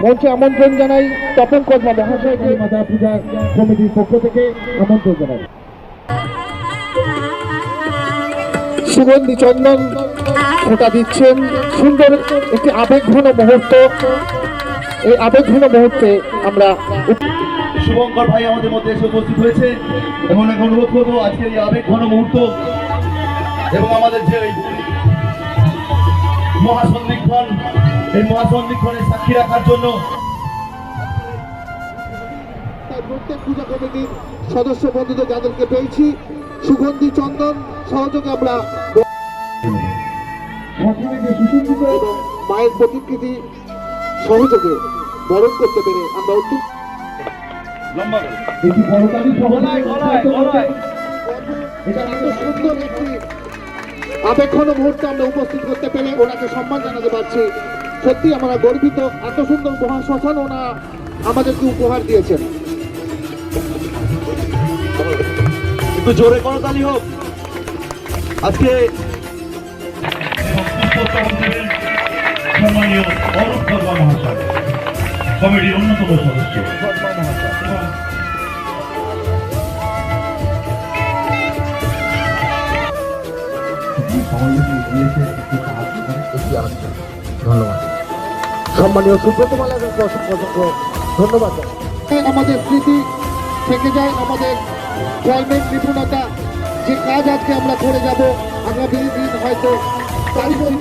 মঞ্চে আমন্ত্রণ জানাই তপন কর্মা মহাশয়কে মাতা পূজা কমিটির পক্ষ থেকে আমন্ত্রণ জানাই। সুগন্ধি চন্দন ফোঁটা দিচ্ছেন, সুন্দর একটি আবেগঘন মুহূর্ত। এই আবেগঘন মুহূর্তে আমরা শুভঙ্কর ভাই আমাদের মধ্যে এসে উপস্থিত হয়েছে এবং অনুরোধ করবো আজকের এই আবেগঘন মুহূর্ত এবং আমাদের যে মহাসন্ধিক্ষণ, এই মহাসন্ধিক্ষণের সাক্ষী রাখার জন্য প্রত্যেক পূজা কমিটির সদস্য বন্ধুদের যাদেরকে পেয়েছি সুগন্ধি চন্দন সহযোগে আমরা এবং মায়ের প্রতিকৃতি সহযোগে বরণ করতে পেরে আমরা অত্যন্ত সুন্দর একটি আবেগঘন মুহূর্তে আমরা উপস্থিত করতে পেরে ওনাকে সম্মান জানাতে পারছি। সত্যি আমরা গর্বিত, এত সুন্দর মহাশ্মশান ওনা আমাদেরকে উপহার দিয়েছেন। একটু জোরে করতালি হোক। আজকে সম্মানীয় অরূপ কর্মা মহাশয় কমিটির অন্যতম সদস্য ধন্যবাদ সম্মানীয় সুব্রতমালাকে অসংখ্য ধন্যবাদ। আমাদের স্মৃতি থেকে যায়, আমাদের ড্রাইভিং নিপুণতা, যে কাজ আজকে আমরা করে যাব আগামী দিন হয়তো কারিগরি